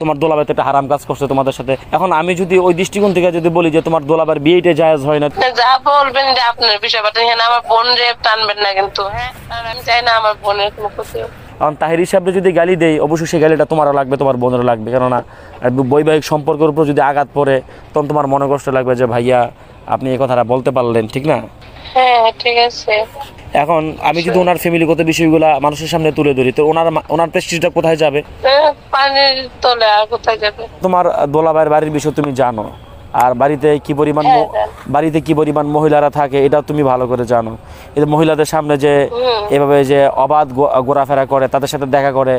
তোমার দোলাভাই তো একটা হারাম কাজ করছে তোমাদের সাথে। এখন আমি যদি ওই দৃষ্টিকোণ থেকে যদি বলি যে তোমার দোলাভাইয়ের বিয়েটা জায়েজ হয় না, যা বলবেন যে আপনার বিষয়, আমার বোন রে টানবেন না কিন্তু। হ্যাঁ, আর আমি চাই না আমার বোনের কোনো ক্ষতি হোক। কারণ তাহিরি সাহেব যদি গালি দেয় অবশ্যই সেই গালিটা তোমারও লাগবে, তোমার বোনেরও লাগবে। কেননা বৈবাহিক সম্পর্কের উপর যদি আঘাত পড়ে তখন তোমার মনে কষ্ট লাগবে যে ভাইয়া আপনি এই কথাটা বলতে পারলেন, ঠিক না? হ্যাঁ ঠিক আছে। এখন আমি যদি ওনার ফ্যামিলিগত বিষয়গুলো মানুষের সামনে তুলে ধরি তো ওনার প্রেস্টিজটা কোথায় যাবে? পানির তলে আর কোথায় যাবে? তোমার দোলাভাইয়ের বাড়ির বিষয় তুমি জানো, আর বাড়িতে কি পরিমাণ মহিলারা থাকে এটা তুমি ভালো করে জানো। এই মহিলাদের সামনে যে এভাবে যে অবাধ ঘোরাফেরা করে, তাদের সাথে দেখা করে,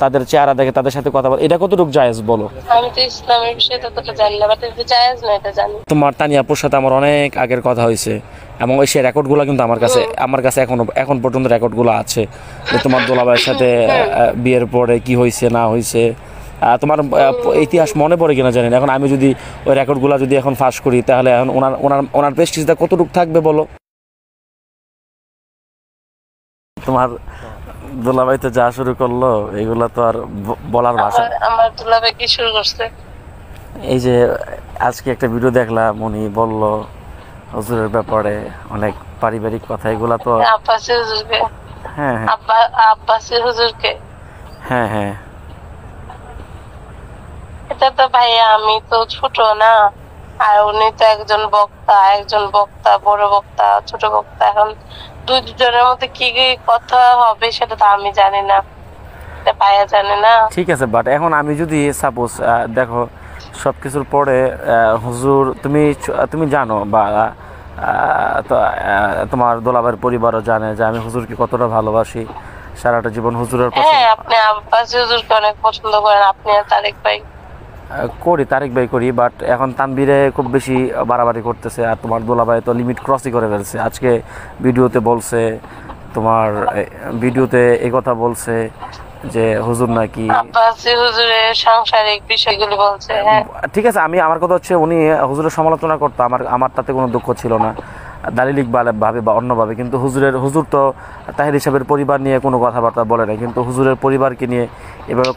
তাদের চেহারা দেখে তাদের সাথে কথা বলে, এটা কতটুকু জায়েজ বলো? আমি তো ইসলামের বিষয়ে ততটা জানি না, বাট এটা জায়েজ না এটা জানি। তোমার তানিয়া আপুর সাথে আমার অনেক আগের কথা হয়েছে এবং ওই সে রেকর্ডগুলো কিন্তু আমার কাছে এখন পর্যন্ত রেকর্ডগুলো আছে যে তোমার দোলাভাইয়ের সাথে বিয়ের পরে কি হয়েছে না হয়েছে। তোমার ইতিহাস মনে পড়ে কিনা জানি না। এখন আমি যদি ওই রেকর্ডগুলো যদি এখন ফাঁস করি তাহলে এখন ওনার প্রেস্টিজটা কতটুকু থাকবে বলো? তোমার দোলাভাই তো যা শুরু করলো এগুলো তো আর বলার ভাষা। আমার দোলাভাই কি শুরু করছে? এই যে আজকে একটা ভিডিও দেখলাম, উনি বলল হুজুরের ব্যাপারে অনেক পারিবারিক কথা, এগুলা তো আব্বাসী হুজুরকে। হ্যাঁ আব্বাসী হুজুরকে। হ্যাঁ হ্যাঁ, এটা তো ভাইয়া আমি তো ছোট না, আর উনি তো একজন বক্তা, বড় বক্তা, ছোট বক্তা। এখন দুজনের মধ্যে কি কি কথা হবে সেটা তো আমি জানি না, এটা ভাইয়া জানে না। ঠিক আছে, বাট এখন আমি যদি সাপোজ দেখো সবকিছুর পরে হুজুর তুমি জানো বা তোমার দোলাভাইয়ের পরিবারও জানে যে আমি হুজুরকে কতটা ভালোবাসি, সারাটা জীবন হুজুরের পছন্দ। হ্যাঁ, আপনি আব্বাসী হুজুরকে অনেক পছন্দ করেন, আপনি আর তারেক ভাই। তারেক ভাই করি, বাট এখন তানবীরে খুব বেশি বাড়াবাড়ি করতেছে, আর তোমার দোলাভাই তো লিমিট ক্রসই করে ফেলছে। আজকে ভিডিওতে বলছে, তোমার ভিডিওতে এই কথা বলছে যে হুজুর নাকি আব্বাসী হুজুরের সাংসারিক বিষয়গুলো বলছে। হ্যাঁ ঠিক আছে, আমার কথা হচ্ছে উনি হুজুরের সমালোচনা করতো, আমার তাতে কোনো দুঃখ ছিল না দালিলিক ভাবে বা অন্যভাবে, কিন্তু হুজুর তো তাহির হিসাবের পরিবার নিয়ে কোনো কথাবার্তা বলে না, কিন্তু হুজুরের পরিবারকে নিয়ে এভাবে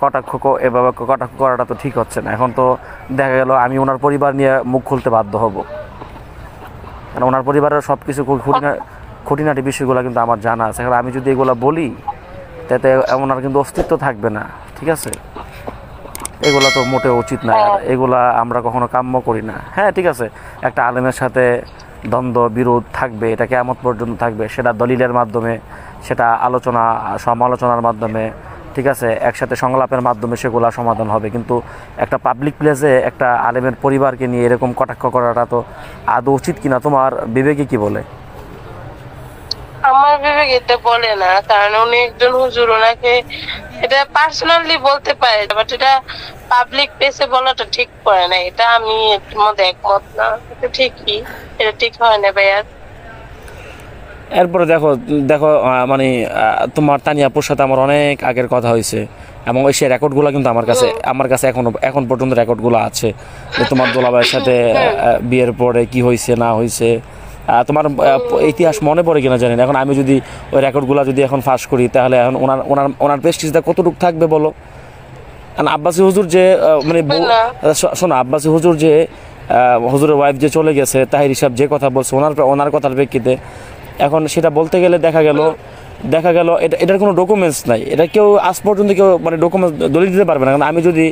কটাক্ষ করাটা তো ঠিক হচ্ছে না। এখন তো দেখা গেল আমি ওনার পরিবার নিয়ে মুখ খুলতে বাধ্য হব, কারণ ওনার পরিবারের সব কিছু খুঁটিনাটি বিষয়গুলো কিন্তু আমার জানা আছে। এখন আমি যদি এগুলো বলি তাতে ওনার কিন্তু অস্তিত্ব থাকবে না, ঠিক আছে? এগুলা তো মোটেও উচিত না, এগুলা আমরা কখনো কাম্য করি না। হ্যাঁ ঠিক আছে, একটা আলেমের সাথে দ্বন্দ্ব বিরোধ থাকবে, এটা কিয়ামত পর্যন্ত থাকবে, সেটা দলিলের মাধ্যমে, সেটা সমালোচনার মাধ্যমে, ঠিক আছে, একসাথে সংলাপের মাধ্যমে সেগুলো সমাধান হবে। কিন্তু একটা পাবলিক প্লেসে একটা আলেমের পরিবারকে নিয়ে এরকম কটাক্ষ করাটা তো আদৌ উচিত কিনা, তোমার বিবেকে কি বলে? আমার বিবেক এটা বলে না, কারণ উনি একজন হুজুর, ওনাকে এটা পার্সোনালি বলতে পারে, বাট এটা পাবলিক প্লেসে বলাটা ঠিক করে না। এটা আমি এর মধ্যে একমত না, এটা ঠিকই, এটা ঠিক হয় না ভাইয়া। এরপরে দেখো মানে তোমার তানিয়া আপুর সাথে আমার অনেক আগের কথা হয়েছে এবং ওই সে রেকর্ডগুলো কিন্তু আমার কাছে এখন পর্যন্ত রেকর্ডগুলো আছে যে তোমার দোলাভাইয়ের সাথে বিয়ের পরে কি হয়েছে না হয়েছে। তোমার ইতিহাস মনে পড়ে কিনা জানি না। এখন আমি যদি ওই রেকর্ডগুলো যদি এখন ফাঁস করি তাহলে এখন ওনার প্রেস্টিজটা কতটুকু থাকবে বলো? কারণ আব্বাসী হুজুর যে মানে শোনো, আব্বাসী হুজুর যে হুজুরের ওয়াইফ যে চলে গেছে, তাহির হিসাব যে কথা বলছে ওনার কথার প্রেক্ষিতে, এখন সেটা বলতে গেলে দেখা গেল এটার কোনো ডকুমেন্টস নাই। এটা কেউ আজ পর্যন্ত কেউ মানে ডকুমেন্টস দলিল দিতে পারবে না। কারণ আমি যদি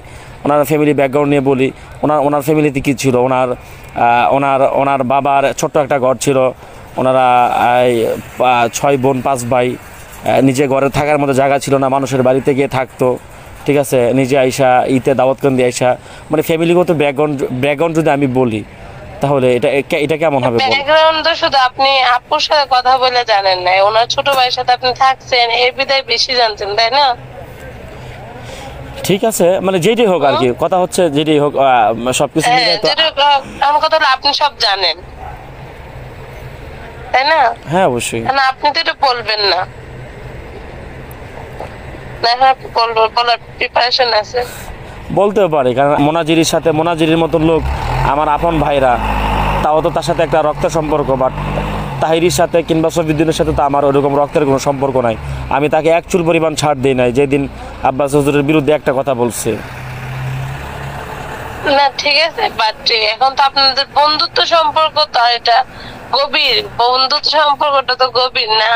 ওনার ফ্যামিলি ব্যাকগ্রাউন্ড নিয়ে বলি, ওনার ফ্যামিলিতে কী ছিল, ওনার বাবার ছোট্ট একটা ঘর ছিল, ওনারা 6 বোন 5 ভাই, নিজে ঘরে থাকার মতো জায়গা ছিল না, মানুষের বাড়িতে গিয়ে থাকতো, ঠিক আছে, নিজে আইসা দাওয়াতকান্দি আইসা, মানে ফ্যামিলিগত ব্যাকগ্রাউন্ড যদি আমি বলি তাহলে এটা কেমন হবে? ব্যাকগ্রাউন্ড তো শুধু আপনি আপুর সাথে কথা বলে জানেন না, ওনার ছোট ভাইয়ের সাথে আপনি থাকছেন, এর বিদায় বেশি জানছেন, তাই না? ঠিক আছে, মানে যেটাই হোক আর কি, কথা হচ্ছে যেটাই হোক সবকিছু মিলে তো আমার কথা হলো আপনি সব জানেন, তাই না? হ্যাঁ অবশ্যই। না আপনি তো এটা বলবেন না, বলার প্রিপারেশন আছে? বলতেও পারি, কারণ মোনাজিরির মতন লোক আমার আপন ভাইরা, তাও তো তার সাথে একটা রক্তের সম্পর্ক, বাট তাহিরির সাথে কিংবা সফিউদ্দিনের সাথে তো আমার ওরকম রক্তের কোনো সম্পর্ক নাই। আমি তাকে এক চুল পরিমাণ ছাড় দিই নাই যেদিন আব্বাস হুজুরের বিরুদ্ধে একটা কথা বলছে। না ঠিক আছে, বাট এখন তো আপনাদের বন্ধুত্ব সম্পর্ক, তো এটা গভীর বন্ধুত্ব সম্পর্কটা তো গভীর না।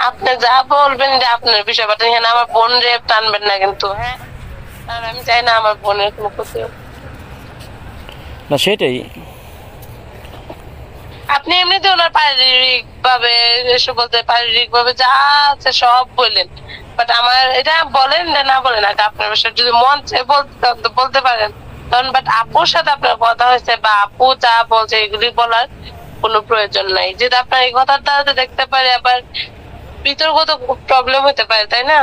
আপনি যা বলবেন যে আপনার বিষয়, বাট এখানে আমার বোন রে টানবেন না কিন্তু, হ্যাঁ? আর আমি চাই না আমার বোনের কোনো ক্ষতি হোক। না সেটাই, আপনি এমনিতে ওনার পারিবারিক ভাবে এসব বলতে, পারিবারিক ভাবে যা আছে সব বললেন, বাট আমার এটা বলেন না বলেন না, আপনার বিষয়ে যদি মন চায় বলতে চান তো বলতে পারেন তখন, বাট আপুর সাথে আপনার কথা হয়েছে বা আপু যা বলছে এগুলি বলার কোনো প্রয়োজন নাই। যদি আপনার এই কথাটা দেখতে পারে, আবার বিতর্কত প্রবলেম হতে পারে, তাই না?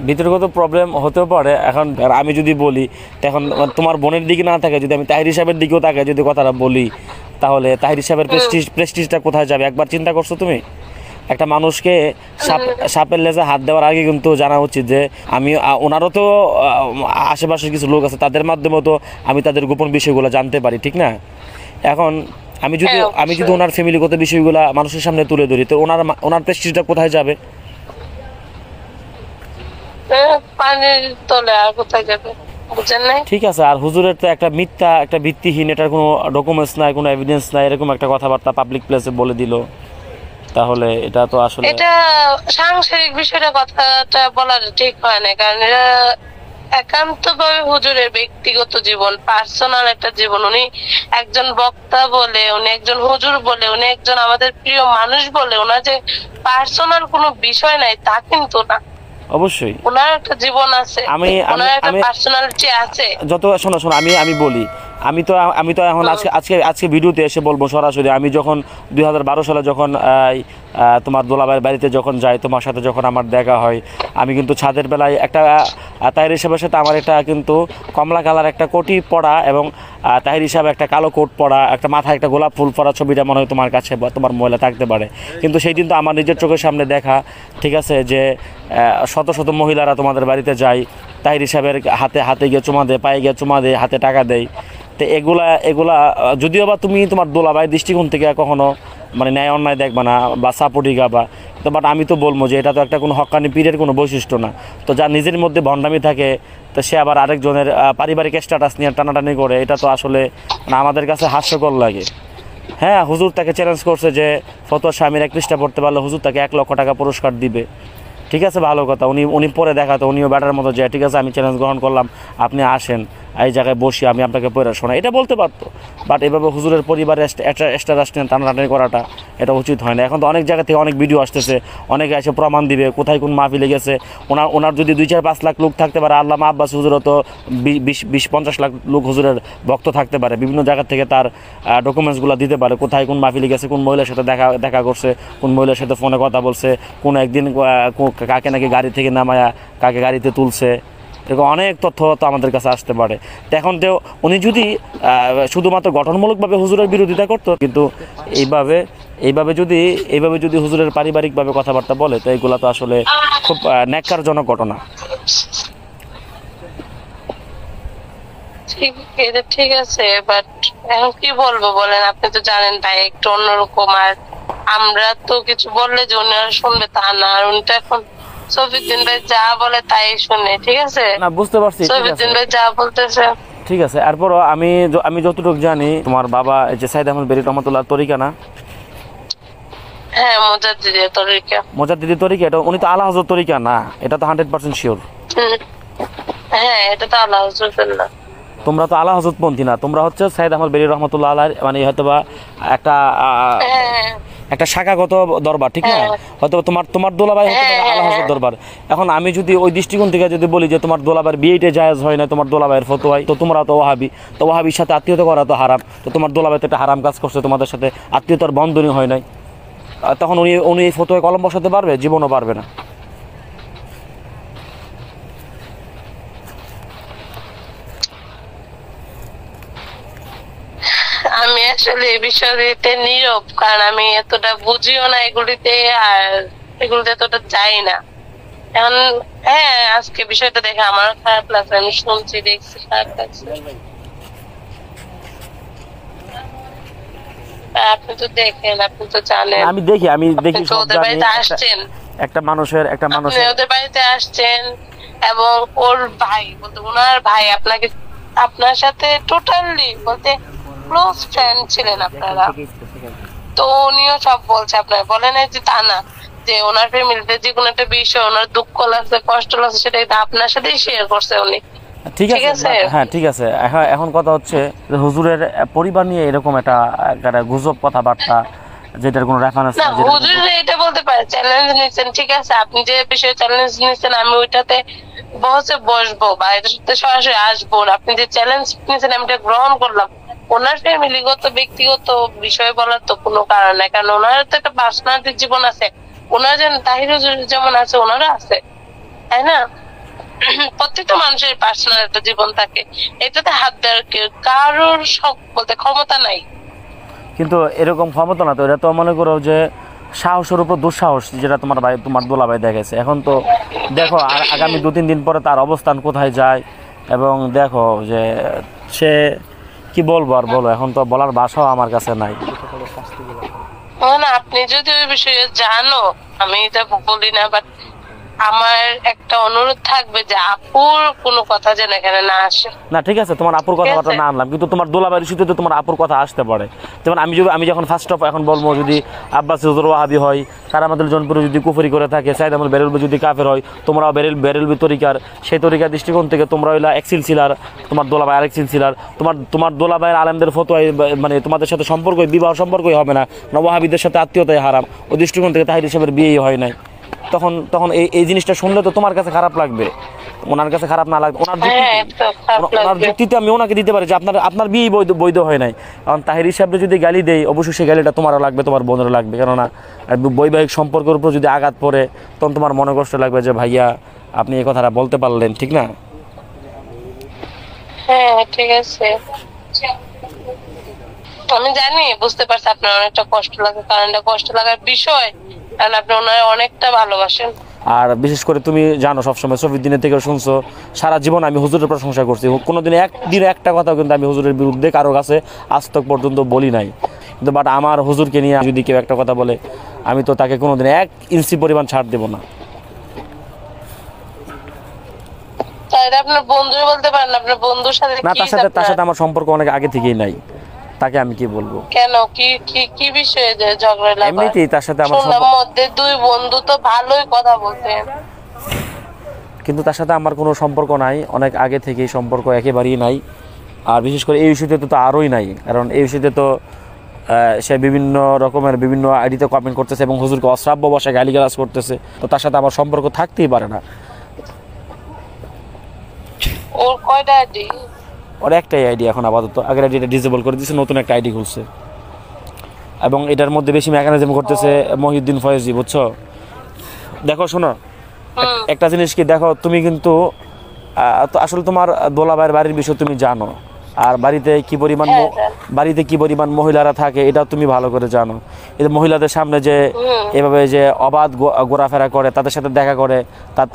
বিতর্কত প্রবলেম হতেও পারে। এখন আমি যদি বলি তখন তোমার বোনের দিকে না থাকে, যদি আমি তাহির সাহেবের দিকেও তাকে যদি কথাটা বলি, তাহলে তাহির সাহেবের প্রেস্টিজটা কোথায় যাবে? একবার চিন্তা করছো তুমি? একটা মানুষকে সাপের লেজে হাত দেওয়ার আগে কিন্তু জানা উচিত যে আমি ওনারও তো আশেপাশে কিছু লোক আছে, তাদের মাধ্যমেও তো আমি তাদের গোপন বিষয়গুলো জানতে পারি, ঠিক না? এখন আমি যদি ওনার ফ্যামিলিগত বিষয়গুলো মানুষের সামনে তুলে ধরি, তো ওনার প্রেস্টিজটা কোথায় যাবে? পানির তলে আর কোথায় যাবে, বুঝেন নাই? ঠিক আছে। আর হুজুরের তো একটা মিথ্যা, একটা ভিত্তিহীন, এটার কোনো ডকুমেন্টস নাই, কোনো এভিডেন্স নাই, এরকম একটা কথাবার্তা পাবলিক প্লেসে বলে দিল, তাহলে এটা তো আসলে এটা সাংসারিক বিষয়টা কথাটা বলা ঠিক হয় না, কারণ এটা একান্ত ভাবে হুজুরের ব্যক্তিগত জীবন, পার্সোনাল একটা জীবন। উনি একজন বক্তা বলে, উনি একজন হুজুর বলে, উনি একজন আমাদের প্রিয় মানুষ বলে ওনার যে পার্সোনাল কোনো বিষয় নাই তা কিন্তু না। অবশ্যই ওনার একটা জীবন আছে, ওনার একটা পার্সোনালিটি আছে। শোনো আমি বলি, আমি তো এখন আজকে ভিডিওতে এসে বলবো সরাসরি। আমি যখন 2012 সালে যখন তোমার দোলাভাইয়ের বাড়িতে যখন যাই, তোমার সাথে যখন আমার দেখা হয়, আমি কিন্তু ছাদের বেলায় একটা তাহির হিসাবের সাথে আমার একটা কিন্তু কমলা কালার একটা কোটি পরা এবং তাহির হিসাবে একটা কালো কোট পরা, একটা মাথায় একটা গোলাপ ফুল পরা ছবিটা মনে হয় তোমার কাছে বা তোমার মহিলা থাকতে পারে। কিন্তু সেই দিন তো আমার নিজের চোখের সামনে দেখা, ঠিক আছে, যে শত শত মহিলারা তোমাদের বাড়িতে যায়, তাহির হিসাবের হাতে গিয়ে চুমা দেয়, পায়ে গিয়ে চুমা দেয়, হাতে টাকা দেয়। তো এগুলা যদিও বা তুমি তোমার দোলাভাই দৃষ্টিকোণ থেকে কখনো মানে ন্যায় অন্যায় দেখবা না বা সাপোর্টই গাবা, তো বাট আমি তো বলবো যে এটা তো একটা কোনো হক্কানি পীরের কোনো বৈশিষ্ট্য না। তো যার নিজের মধ্যে ভণ্ডামি থাকে, তো সে আবার আরেকজনের পারিবারিক স্ট্যাটাস নিয়ে টানাটানি করে, এটা তো আসলে মানে আমাদের কাছে হাস্যকর লাগে। হ্যাঁ, হুজুর তাকে চ্যালেঞ্জ করছে যে ফতোয়া স্বামীর 1 পৃষ্ঠা পড়তে পারলে হুজুর তাকে 1 লক্ষ টাকা পুরস্কার দিবে। ঠিক আছে, ভালো কথা। উনি পরে দেখাতো, উনিও ব্যাটার মতো যায়, ঠিক আছে আমি চ্যালেঞ্জ গ্রহণ করলাম, আপনি আসেন এই জায়গায় বসি, আমি আপনাকে পড়ে শোনাই, এটা বলতে পারতো। বাট এভাবে হুজুরের পরিবারের স্ট্যাটাস নিয়ে টানাটানি করাটা এটা উচিত হয় না। এখন তো অনেক জায়গা থেকে অনেক ভিডিও আসতেছে, অনেকে এসে প্রমাণ দিবে কোথায় কোন মাহফিলে গেছে। ওনার যদি 2-4-5 লাখ লোক থাকতে পারে, আল্লামা আব্বাস হুজুরও তো 20-50 লাখ লোক হুজুরের ভক্ত থাকতে পারে, বিভিন্ন জায়গা থেকে তার ডকুমেন্টসগুলো দিতে পারে, কোথায় কোন মাহফিলে গেছে, কোন মহিলার সাথে দেখা করছে, কোন মহিলার সাথে ফোনে কথা বলছে, কোন একদিন কাকে নাকি গাড়ি থেকে নামায়া কাকে গাড়িতে তুলছে, এরকম অনেক তথ্য তো আমাদের কাছে আসতে পারে। তো এখন তো উনি যদি শুধুমাত্র গঠনমূলকভাবে হুজুরের বিরোধিতা করতো, কিন্তু এইভাবে যদি হুজুরের পারিবারিকভাবে কথাবার্তা বলে, তো এগুলো তো আসলে খুব ন্যাক্কারজনক ঘটনা। ঠিক আছে, বাট এখন কি বলবো বলেন? আপনি তো জানেন ভাই একটু অন্যরকম, আর আমরা তো কিছু বললে যে উনি আর শুনবে তা না। আর উনি তো এখন সফিউদ্দিন ভাই যা বলে তাই শুনে, ঠিক আছে? না, বুঝতে পারছি, সফিউদ্দিন ভাই যা বলতেছে ঠিক আছে। এরপরও আমি যতটুকু জানি, তোমার বাবা এই যে সাইদ আহমদ বেরি রহমতুল্লাহ তরিকা না? হ্যাঁ, মুজাদ্দিদি তরিকা। এটা উনি তো আলা হযরত তরিকা না, এটা তো 100% শিওর। হ্যাঁ, এটা তো আলা হযরতের না। তোমরা তো আলা হযরত পন্থী না, তোমরা হচ্ছে সাইদ আহমদ বেরি রহমতুল্লাহ আলাইহির মানে হয়তোবা একটা শাখাগত দরবার, ঠিক না? হয়তো তোমার দোলাভাই হতে পারে আলা হযরত দরবার। এখন আমি যদি ওই দৃষ্টিকোণ থেকে যদি বলি যে তোমার দোলাভাইয়ের বিয়েটা জায়েজ হয় না তোমার দোলাভাইয়ের ফতোয়ায়, তো তোমরা তো ওয়াহাবি, তো ওয়াহাবির সাথে আত্মীয়তা করা তো হারাম, তো তোমার দোলাভাই তো একটা হারাম কাজ করছে, তোমাদের সাথে আত্মীয়তার বন্ধনই হয় নাই, তখন উনি এই ফতোয়ায় কলম বসাতে পারবে? জীবনও পারবে না। আমি আসলে এই বিষয়তে নীরব, কারণ আমি এতটা বুঝিও না এগুলিতে, আর এগুলিতে এতটা চাই না। এখন হ্যাঁ, আজকে বিষয়টা দেখে আমার খারাপ লাগছে, আমি শুনছি দেখছি খারাপ লাগছে। আপনি তো দেখেন, আপনি তো জানেন। আমি দেখি সব ওদের বাড়িতে আসছেন, একটা মানুষের ওদের বাড়িতে আসছেন এবং ওর ভাই বলতে ওনার ভাই আপনাকে আপনার সাথে টোটালি বলতে ক্লোজ ফ্রেন্ড ছিলেন আপনারা, তো উনিও সব বলছে আপনার, বলে নাই যে তা না, যে ওনার ফ্যামিলিতে যে কোনো একটা বিষয় ওনার দুঃখ লাগছে কষ্ট লাগছে সেটা কিন্তু আপনার সাথেই শেয়ার করছে উনি। ঠিক ঠিক আছে, আছে। হ্যাঁ ঠিক আছে। এখন কথা হচ্ছে যে হুজুরের পরিবার নিয়ে এরকম একটা গুজব কথাবার্তা, যেটার কোনো রেফারেন্স না নেই, যেটার হুজুর এটা বলতে পারে চ্যালেঞ্জ নিচ্ছেন, ঠিক আছে, আপনি যে বিষয়ে চ্যালেঞ্জ নিচ্ছেন আমি ওইটাতে বসে বসবো বা এটার সাথে সরাসরি আসবো না। আপনি যে চ্যালেঞ্জ নিচ্ছেন আমি এটা গ্রহণ করলাম, ওনার ফ্যামিলিগত ব্যক্তিগত বিষয় বলার তো কোনো কারণ নাই, কারণ ওনার তো একটা পার্সোনালিটি জীবন আছে, ওনার যেন তাহির হুজুর যেমন আছে ওনারও আছে, তাই না? প্রত্যেকটা মানুষের পার্সোনাল একটা জীবন থাকে, এটাতে হাত দেওয়ার কারোর সব বলতে ক্ষমতা নাই। কিন্তু এরকম ক্ষমতা না তো, এটা তো মনে করো যে সাহসের উপর দুঃসাহস, যেটা তোমার ভাই তোমার দোলাভাই দেখেছে। এখন তো দেখো আর আগামী 2-3 দিন পরে তার অবস্থান কোথায় যায়, এবং দেখো যে সে কি বলবো আর বলো, এখন তো বলার ভাষাও আমার কাছে নাই। না আপনি যদি ওই বিষয়ে জানো, আমি এটা বলি না, বাট আমার একটা অনুরোধ থাকবে যে আপুর কোনো কথা যেন এখানে না আসে। না ঠিক আছে, তোমার আপুর কথাবার্তা ঠিক আছে। না আনলাম, কিন্তু তোমার দোলাবাড়ির ইস্যুতে তো তোমার আপুর কথা আসতে পারে। যেমন আমি যখন ফার্স্ট অফ এখন বলবো, যদি আব্বাস হুজুর ওয়াহাবি হয়, কারামাতুল জনপুরে যদি কুফরি করে থাকে, সাইদ আহমদ বেরেলবি যদি কাফের হয়, তোমরাও বেরেলবি তরিকার, সেই তরিকার দৃষ্টিকোণ থেকে তোমরা হইলা এক সিলসিলার, তোমার দোলাভাই আরেক সিলসিলার, তোমার দোলাভাইয়ের আলেমদের ফতোয়ায় মানে তোমাদের সাথে সম্পর্কই বিবাহ সম্পর্কই হবে না, ওয়াহাবিদের সাথে আত্মীয়তাই হারাম, ওই দৃষ্টিকোণ থেকে তাহির হিসেবে বিয়েই হয় নাই। তখন এই জিনিসটা শুনলে তো তোমার কাছে খারাপ লাগবে, ওনার কাছে খারাপ না লাগবে। ওনার যুক্তিতে আমি ওনাকে দিতে পারি যে আপনার বিয়ে বৈধ হয় নাই। কারণ তাহির হিসাবে যদি গালি দেয়, অবশ্যই সেই গালিটা তোমারও লাগবে, তোমার বোনেরও লাগবে, কেননা বৈবাহিক সম্পর্কের উপর যদি আঘাত পড়ে তখন তোমার মনে কষ্ট লাগবে যে ভাইয়া আপনি এই কথাটা বলতে পারলেন, ঠিক না? হ্যাঁ ঠিক আছে, আমি জানি, বুঝতে পারছি আপনার অনেকটা কষ্ট লাগে, কারণ এটা কষ্ট লাগার বিষয়, কারণ আপনি ওনার অনেকটা ভালোবাসেন। আর বিশেষ করে তুমি জানো, সবসময় দিনের থেকে শুনছো, সারা জীবন আমি হুজুরের প্রশংসা করছি, কোনোদিন একদিন একটা কথাও কিন্তু আমি হুজুরের বিরুদ্ধে কারো কাছে আজ তক পর্যন্ত বলি নাই। কিন্তু বাট আমার হুজুরকে নিয়ে যদি কেউ একটা কথা বলে, আমি তো তাকে কোনোদিন 1 ইঞ্চি পরিমাণ ছাড় দেবো না। তাই আপনার বন্ধু বলতে পারেন, আপনার বন্ধুর সাথে না, কি তার সাথে আমার সম্পর্ক অনেক আগে থেকেই নাই, তাকে আমি কি বলবো? কেন কি কি কি বিষয়ে যে ঝগড়া লাগা? এমনিতেই তার সাথে আমার শুনলাম মধ্যে দুই বন্ধু তো ভালোই কথা বলতেন, কিন্তু তার সাথে আমার কোনো সম্পর্ক নাই, অনেক আগে থেকেই সম্পর্ক একেবারেই নাই। আর বিশেষ করে এই ইস্যুতে তো আরোই নাই, কারণ এই ইস্যুতে তো সে বিভিন্ন রকমের বিভিন্ন আইডিতে কমেন্ট করতেছে এবং হুজুরকে অশ্রাব্য ভাষায় গালিগালাজ করতেছে, তো তার সাথে আমার সম্পর্ক থাকতেই পারে না। ওর কয়টা আইডি? ওর একটাই আইডি এখন আপাতত, আগের আইডিটা ডিসেবল করে দিয়েছে, নতুন একটা আইডি খুলছে, এবং এটার মধ্যে বেশি মেকানিজম করতেছে মহিউদ্দিন ফয়েজি, বুঝছো? দেখো শোনো, একটা জিনিস কি দেখো, তুমি কিন্তু তো আসলে তোমার দোলাভাইয়ের বাড়ির বিষয় তুমি জানো, আর বাড়িতে কি পরিমাণ মহিলারা থাকে এটা তুমি ভালো করে জানো। এই মহিলাদের সামনে যে এভাবে যে অবাধ ঘোরাফেরা করে, তাদের সাথে দেখা করে,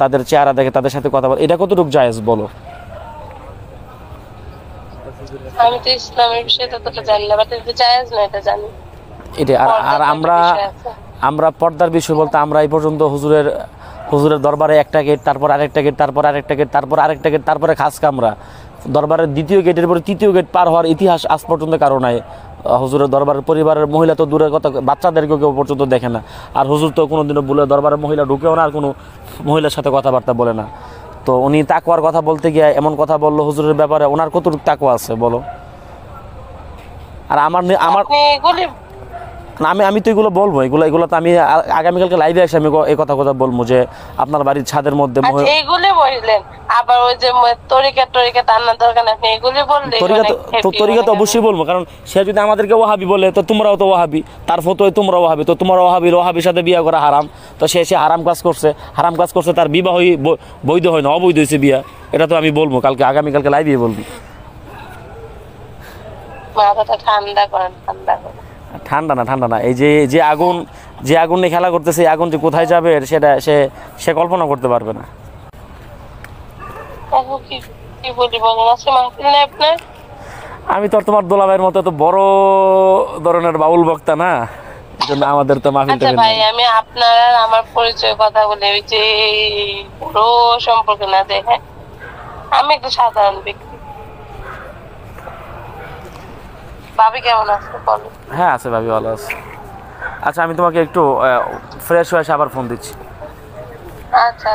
তাদের চেহারা দেখে, তাদের সাথে কথা বলে, এটা কতটুকু জায়েজ বলো? আমি তো ইসলামের বিষয়ে ততটা জানি না, বাট এটা জায়েজ না এটা জানি। এটা আর আমরা পর্দার বিষয় বলতে আমরা এই পর্যন্ত হুজুরের দরবারে একটা গেট, তারপর আরেকটা গেট, তারপর আরেকটা গেট, তারপর আরেকটা গেট, তারপরে খাস কামরা, দরবারের দ্বিতীয় গেটের পরে তৃতীয় গেট পার হওয়ার ইতিহাস আজ পর্যন্ত কারো নাই। হুজুরের দরবারের পরিবারের মহিলা তো দূরের কথা, বাচ্চাদেরকেও কেউ পর্যন্ত দেখে না। আর হুজুর তো কোনোদিনও বলে দরবারের মহিলা ঢুকেও না, আর কোনো মহিলার সাথে কথাবার্তা বলে না। তো উনি তাকওয়ার কথা বলতে গিয়ে এমন কথা বললো হুজুরের ব্যাপারে, ওনার কতটুকু তাকওয়া আছে বলো? আর আমার আমি তো এগুলো বলবো, এগুলো তো আমি আগামীকালকে লাইভে এসে আমি এই কথা বলবো যে আপনার বাড়ির ছাদের মধ্যে এইগুলি বললেন, আবার ওই যে তরিকা আনার দরকার নেই, আপনি এগুলি বললেন। তরিকা তো অবশ্যই বলবো, কারণ সে যদি আমাদেরকে ওয়াহাবি বলে তো তোমরাও তো ওয়াহাবি, তার ফতোয় তোমরা ওয়াহাবি, তো তোমার ওয়াহাবির সাথে বিয়ে করা হারাম, তো সে হারাম কাজ করছে, তার বিবাহই বৈধ হয় না, অবৈধ হয়েছে বিয়া, এটা তো আমি বলবো আগামীকালকে লাইভে বলবো। মাথাটা ঠান্ডা করেন। ঠান্ডা না, এই যে আগুন নিয়ে খেলা করতেছে, আগুন যে কোথায় যাবে সেটা সে কল্পনা করতে পারবে না। আমি তো তোমার দোলাভাইয়ের মতো তো বড় ধরনের বাউল বক্তা না, এজন্য আমাদের তো মাহফিল। ভাই আমি আপনার আর আমার পরিচয় কথা বলে ওই যে পুরো সম্পর্ক না দেখে, আমি একটা সাধারণ ব্যক্তি, ভাবি কেমন আছে বলো? হ্যাঁ আছে, ভাবি ভালো আছে। আচ্ছা আমি তোমাকে একটু ফ্রেশ হয়ে এসে আবার ফোন দিচ্ছি। আচ্ছা।